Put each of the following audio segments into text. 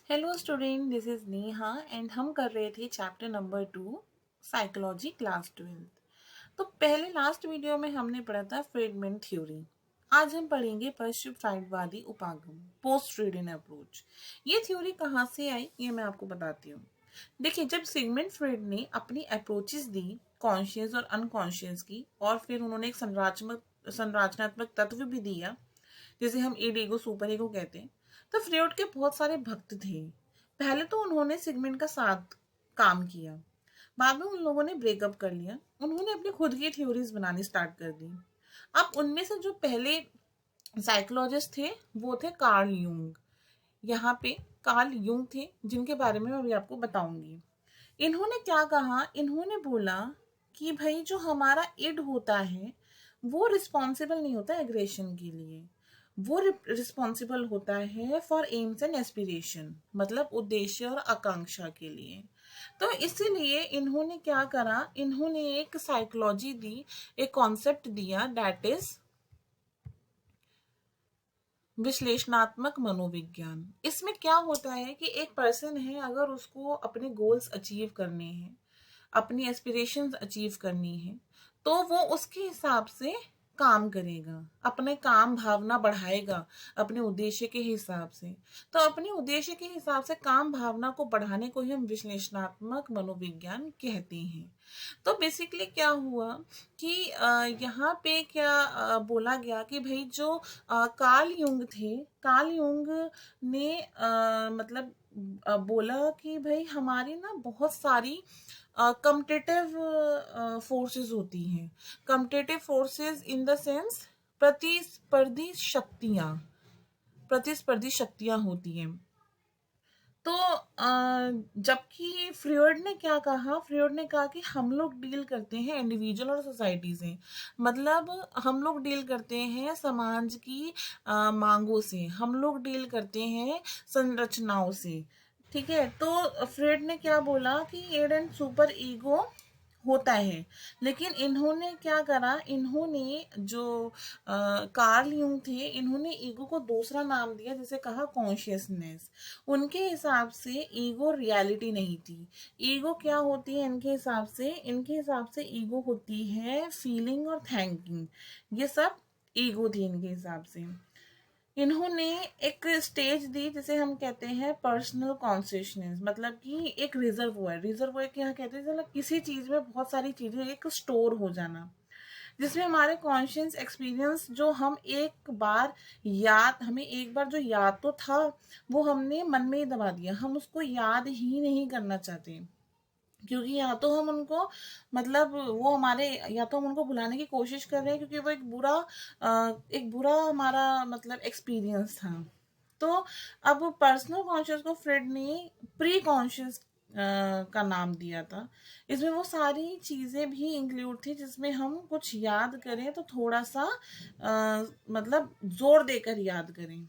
Hello student, this is Neha and हम कर रहे थे चैप्टर नंबर 2 साइकोलॉजी क्लास 12। तो पहले लास्ट वीडियो में हमने पढ़ा था फ्रीडमैन थ्योरी। आज हम पढ़ेंगे पश्चिमवादी उपागम पोस्ट फ्रीडन अप्रोच। ये थ्योरी कहाँ से आई ये मैं आपको बताती हूँ। देखिए, जब सिगमंड फ्रॉइड ने अपनी अप्रोचेस दी कॉन्शियस और अनकॉन्शियस की, और फिर उन्होंने एक संरचनात्मक तत्व भी दिया जिसे हम ईड ईगो सुपर ईगो कहते हैं, तो फ्रॉइड के बहुत सारे भक्त थे। पहले तो उन्होंने सिगमंड का साथ काम किया, बाद में उन लोगों ने ब्रेकअप कर लिया। उन्होंने अपनी खुद की थ्योरीज बनानी स्टार्ट कर दी। अब उनमें से जो पहले साइकोलॉजिस्ट थे वो थे कार्ल यूंग। यहाँ पे कार्ल यूंग थे जिनके बारे में मैं अभी आपको बताऊंगी। इन्होंने क्या कहा, इन्होंने बोला कि भाई जो हमारा इड होता है वो रिस्पॉन्सिबल नहीं होता एग्रेशन के लिए, वो रिस्पॉन्सिबल होता है फॉर एम्स एंड एस्पिरेशन, मतलब उद्देश्य और आकांक्षा के लिए। तो इसीलिए इन्होंने क्या करा, इन्होंने एक साइकोलॉजी दी, एक कॉन्सेप्ट दिया, दैट इज विश्लेषणात्मक मनोविज्ञान। इसमें क्या होता है कि एक पर्सन है, अगर उसको अपने गोल्स अचीव करने हैं, अपनी एस्पिरेशंस अचीव करनी है, तो वो उसके हिसाब से काम करेगा, अपने काम भावना बढ़ाएगा अपने उद्देश्य के हिसाब से। तो अपने उद्देश्य के हिसाब से काम भावना को बढ़ाने को ही हम विश्लेषणात्मक मनोविज्ञान कहते हैं। तो बेसिकली क्या हुआ कि यहाँ पे क्या बोला गया कि भाई जो कार्ल युंग थे, कार्ल युंग ने मतलब बोला कि भाई हमारी ना बहुत सारी कम्पिटिटिव फोर्सेस होती हैं। Competitive forces in the sense प्रतिस्पर्धी शक्तियां होती हैं। तो जबकि फ्रॉइड ने क्या कहा, फ्रॉइड ने कहा कि हम लोग डील करते हैं इंडिविजुअल और सोसाइटी से, मतलब हम लोग डील करते हैं समाज की मांगों से, हम लोग डील करते हैं संरचनाओं से। ठीक है, तो फ्रॉइड ने क्या बोला कि एड एंड सुपर ईगो होता है। लेकिन इन्होंने क्या करा, इन्होंने जो कार्ल यूंग थे, इन्होंने ईगो को दूसरा नाम दिया जिसे कहा कॉन्शियसनेस। उनके हिसाब से ईगो रियलिटी नहीं थी। ईगो क्या होती है इनके हिसाब से, इनके हिसाब से ईगो होती है फीलिंग और थैंकिंग, ये सब ईगो थी इनके हिसाब से। इन्होंने एक स्टेज दी जिसे हम कहते हैं पर्सनल कॉन्शियसनेस, मतलब कि एक रिजर्वोयर, रिजर्वोयर क्या कहते हैं, मतलब किसी चीज में बहुत सारी चीजें एक स्टोर हो जाना, जिसमें हमारे कॉन्शियस एक्सपीरियंस जो हम एक बार याद, हमें एक बार जो याद तो था वो हमने मन में ही दबा दिया, हम उसको याद ही नहीं करना चाहते, क्योंकि या तो हम उनको, मतलब वो हमारे, या तो हम उनको भुलाने की कोशिश कर रहे हैं क्योंकि वो एक बुरा हमारा मतलब एक्सपीरियंस था। तो अब पर्सनल कॉन्शियस को फ्रेड ने प्री कॉन्शियस का नाम दिया था। इसमें वो सारी चीज़ें भी इंक्लूड थी जिसमें हम कुछ याद करें तो थोड़ा सा मतलब जोर देकर याद करें।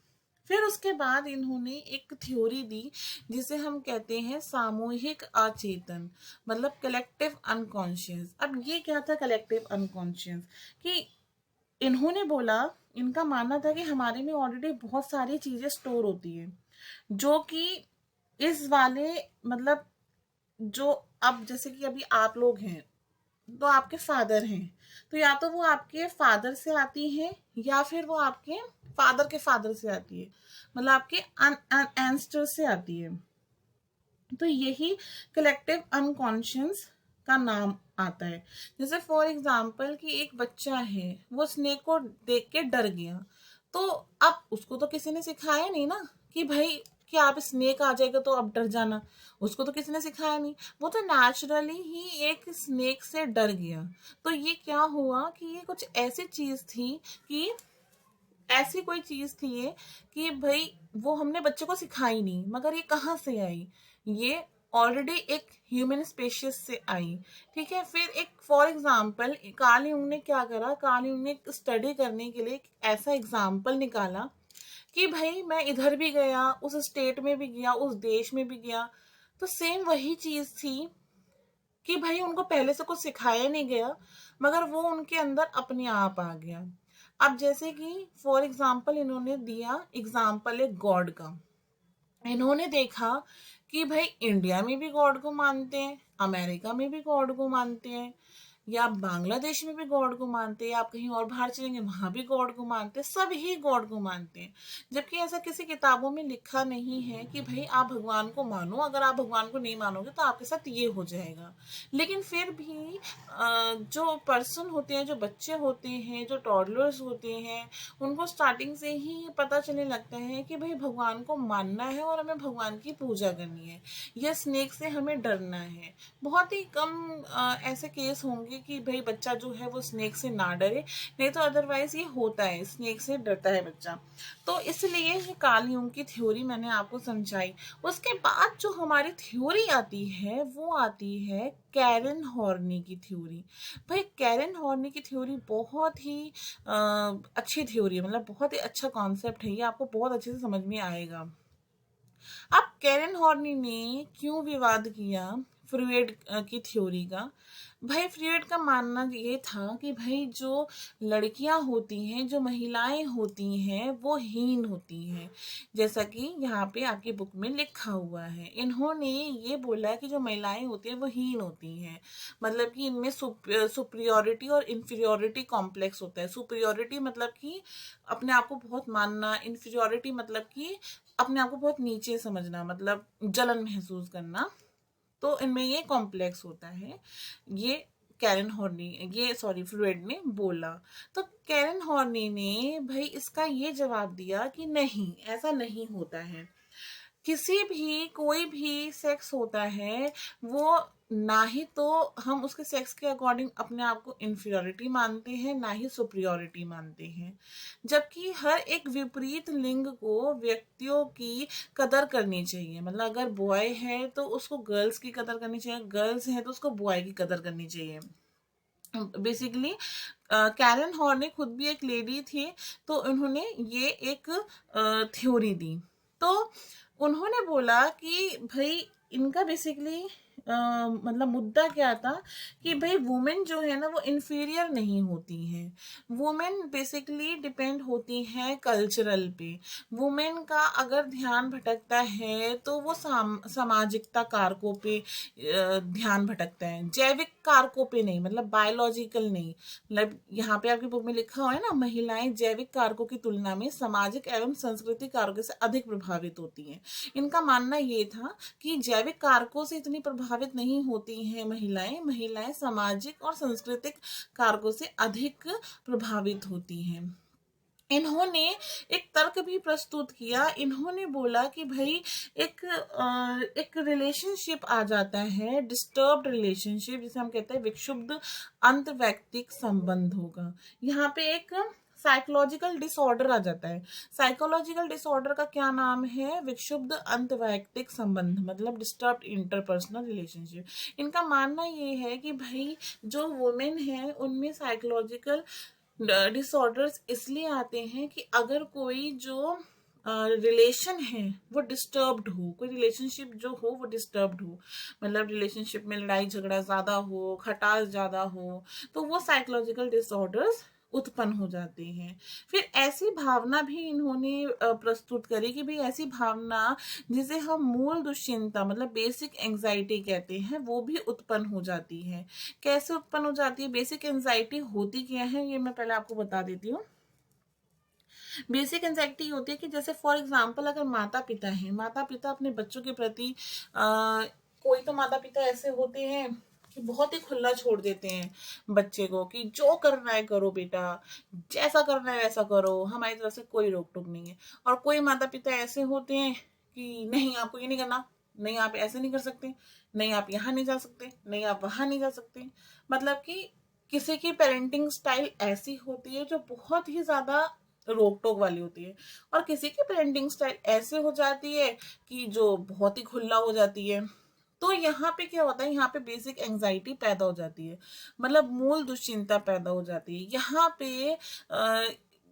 फिर उसके बाद इन्होंने एक थ्योरी दी जिसे हम कहते हैं सामूहिक अचेतन, मतलब कलेक्टिव अनकॉन्शियस। अब ये क्या था कलेक्टिव अनकॉन्शियस, कि इन्होंने बोला, इनका मानना था कि हमारे में ऑलरेडी बहुत सारी चीजें स्टोर होती है, जो कि इस वाले, मतलब जो, अब जैसे कि अभी आप लोग हैं तो आपके फादर हैं, तो या तो वो आपके फादर से आती है या फिर वो आपके फादर के फादर से आती है, मतलब आपके एंस्टर से आती है। तो यही कलेक्टिव अनकॉन्शियस का नाम आता है। जैसे फॉर एग्जाम्पल कि एक बच्चा है, वो स्नेक को देख के डर गया, तो अब उसको तो किसी ने सिखाया नहीं ना कि भाई कि आप स्नेक आ जाएगा तो अब डर जाना, उसको तो किसी ने सिखाया नहीं, वो तो नेचुरली ही एक स्नेक से डर गया। तो ये क्या हुआ कि ये कुछ ऐसी चीज थी, कि ऐसी कोई चीज थी ये, कि भाई वो हमने बच्चे को सिखाई नहीं, मगर ये कहाँ से आई, ये ऑलरेडी एक ह्यूमन स्पेशियस से आई। ठीक है, फिर एक फॉर एग्जाम्पल कार्ल यूंग ने क्या करा, कार्ल यूंग ने स्टडी करने के लिए एक ऐसा एग्जाम्पल निकाला कि भाई मैं इधर भी गया, उस स्टेट में भी गया, उस देश में भी गया, तो सेम वही चीज थी कि भाई उनको पहले से कुछ सिखाया नहीं गया, मगर वो उनके अंदर अपने आप आ गया। अब जैसे कि फॉर एग्जाम्पल इन्होंने दिया एग्जाम्पल एक गॉड का, इन्होंने देखा कि भाई इंडिया में भी गॉड को मानते हैं, अमेरिका में भी गॉड को मानते हैं, या आप बांग्लादेश में भी गॉड को मानते हैं, आप कहीं और बाहर चलेंगे वहां भी गॉड को मानते हैं, सब ही गॉड को मानते हैं। जबकि ऐसा किसी किताबों में लिखा नहीं है कि भाई आप भगवान को मानो, अगर आप भगवान को नहीं मानोगे तो आपके साथ ये हो जाएगा। लेकिन फिर भी जो पर्सन होते हैं, जो बच्चे होते हैं, जो टॉडलर्स होते हैं, उनको स्टार्टिंग से ही पता चलने लगता है कि भाई भगवान को मानना है और हमें भगवान की पूजा करनी है, या स्नेक से हमें डरना है। बहुत ही कम ऐसे केस होंगे कि भाई बच्चा जो है वो स्नेक से ना डरे, नहीं तो अदरवाइज ये होता है, स्नेक से डरता है बच्चा। तो इसलिए ये कार्ल यूंग की थ्योरी मैंने आपको समझाई। उसके बाद जो हमारी थ्योरी आती है वो आती है कैरन हॉर्नी की थ्योरी। भाई कैरन हॉर्नी की थ्योरी बहुत ही अच्छी थ्योरी है, मतलब बहुत ही अच्छा कॉन्सेप्ट है, ये आपको बहुत अच्छे से समझ में आएगा। अब कैरन हॉर्नी ने क्यों विवाद किया फ्रूइड की थ्योरी का? भाई फ्रूइड का मानना ये था कि भाई जो लड़कियां होती हैं, जो महिलाएं होती हैं, वो हीन होती हैं। जैसा कि यहाँ पे आपकी बुक में लिखा हुआ है, इन्होंने ये बोला कि जो महिलाएं होती हैं वो हीन होती हैं, मतलब कि इनमें सुप्रियोरिटी और इन्फीरियोरिटी कॉम्प्लेक्स होता है। सुप्रियोरिटी मतलब कि अपने आप को बहुत मानना, इन्फीरियोरिटी मतलब कि अपने आप को बहुत नीचे समझना, मतलब जलन महसूस करना। तो इनमें ये कॉम्प्लेक्स होता है। ये कैरन हॉर्नी, ये सॉरी फ्रूइड ने बोला। तो कैरन हॉर्नी ने भाई इसका ये जवाब दिया कि नहीं, ऐसा नहीं होता है। किसी भी कोई भी सेक्स होता है, वो ना ही तो हम उसके सेक्स के अकॉर्डिंग अपने आप को इन्फीरियोरिटी मानते हैं, ना ही सुप्रियोरिटी मानते हैं। जबकि हर एक विपरीत लिंग को व्यक्तियों की कदर करनी चाहिए। मतलब अगर बॉय है तो उसको गर्ल्स की कदर करनी चाहिए, गर्ल्स है तो उसको बॉय की कदर करनी चाहिए। बेसिकली कैरन हॉर्ने खुद भी एक लेडी थी, तो उन्होंने ये एक थ्योरी दी। तो उन्होंने बोला कि भाई इनका बेसिकली मतलब मुद्दा क्या था कि भाई वुमेन जो है ना वो इन्फीरियर नहीं होती हैं। वुमेन बेसिकली डिपेंड होती हैं कल्चरल पे। वुमेन का अगर ध्यान भटकता है तो वो सामाजिकता कारकों पे ध्यान भटकता है, जैविक कारकों पे नहीं, मतलब बायोलॉजिकल नहीं। मतलब यहाँ पे आपकी बुक में लिखा हुआ है ना, महिलाएं जैविक कारकों की तुलना में सामाजिक एवं सांस्कृतिक कारकों से अधिक प्रभावित होती हैं। इनका मानना ये था कि जैविक कारकों से इतनी प्रभावित नहीं होती हैं महिलाएं, महिलाएं सामाजिक और सांस्कृतिक कारकों से अधिक प्रभावित होती हैं। इन्होंने एक तर्क भी प्रस्तुत किया। इन्होंने बोला कि भाई एक रिलेशनशिप आ जाता है, डिस्टर्ब्ड रिलेशनशिप, जिसे हम कहते हैं विक्षुब्ध अंतर्वैयक्तिक संबंध होगा। यहाँ पे एक साइकोलॉजिकल डिसऑर्डर आ जाता है। साइकोलॉजिकल डिसऑर्डर का क्या नाम है? विक्षुब्ध अंतर्वैयक्तिक संबंध, मतलब डिस्टर्ब्ड इंटरपर्सनल रिलेशनशिप। इनका मानना ये है कि भाई जो वुमेन है उनमें साइकोलॉजिकल डिसऑर्डर्स इसलिए आते हैं कि अगर कोई जो रिलेशन है वो डिस्टर्ब्ड हो, कोई रिलेशनशिप जो हो वो डिस्टर्ब्ड हो, मतलब रिलेशनशिप में लड़ाई झगड़ा ज्यादा हो, खटास ज्यादा हो, तो वो साइकोलॉजिकल डिसऑर्डर्स उत्पन्न हो जाते हैं। फिर ऐसी भावना भी इन्होंने प्रस्तुत करी कि भाई ऐसी भावना जिसे हम मूल दुश्चिंता मतलब बेसिक एंजाइटी कहते हैं, वो भी उत्पन्न हो जाती है। कैसे उत्पन्न हो जाती है? बेसिक एंजाइटी होती क्या है ये मैं पहले आपको बता देती हूँ। बेसिक एंजाइटी होती है कि जैसे फॉर एग्जाम्पल अगर माता पिता है, माता पिता अपने बच्चों के प्रति कोई तो माता पिता ऐसे होते हैं कि बहुत ही खुला छोड़ देते हैं बच्चे को कि जो करना है करो बेटा, जैसा करना है वैसा करो, हमारी तरफ से कोई रोक टोक नहीं है। और कोई माता पिता ऐसे होते हैं कि नहीं आपको ये नहीं करना, नहीं आप ऐसे नहीं कर सकते, नहीं आप यहाँ नहीं जा सकते, नहीं आप वहां नहीं जा सकते। मतलब कि किसी की पेरेंटिंग स्टाइल ऐसी होती है जो बहुत ही ज्यादा रोक टोक वाली होती है, और किसी की पेरेंटिंग स्टाइल ऐसे हो जाती है कि जो बहुत ही खुला हो जाती है। तो यहाँ पे क्या होता है, यहाँ पे बेसिक एंजाइटी पैदा हो जाती है, मतलब मूल दुश्चिंता पैदा हो जाती है यहाँ पे।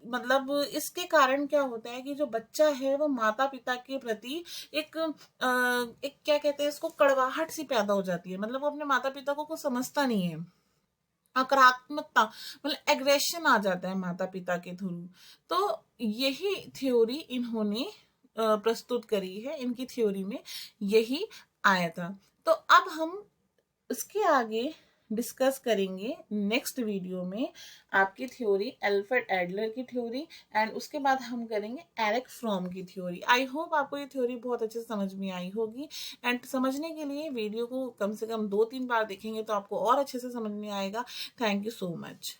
मतलब इसके कारण क्या होता है कि जो बच्चा है वो माता पिता के प्रति एक क्या कहते हैं इसको, कड़वाहट सी पैदा हो जाती है। मतलब वो अपने माता पिता को कुछ समझता नहीं है, नकारात्मकता मतलब एग्रेशन आ जाता है माता पिता के थ्रू। तो यही थ्योरी इन्होंने प्रस्तुत करी है, इनकी थ्योरी में यही आया था। तो अब हम इसके आगे डिस्कस करेंगे नेक्स्ट वीडियो में आपकी थ्योरी, अल्फ्रेड एडलर की थ्योरी, एंड उसके बाद हम करेंगे एरिक फ्रॉम की थ्योरी। आई होप आपको ये थ्योरी बहुत अच्छे से समझ में आई होगी, एंड समझने के लिए वीडियो को कम से कम 2-3 बार देखेंगे तो आपको और अच्छे से समझ में आएगा। Thank you so much.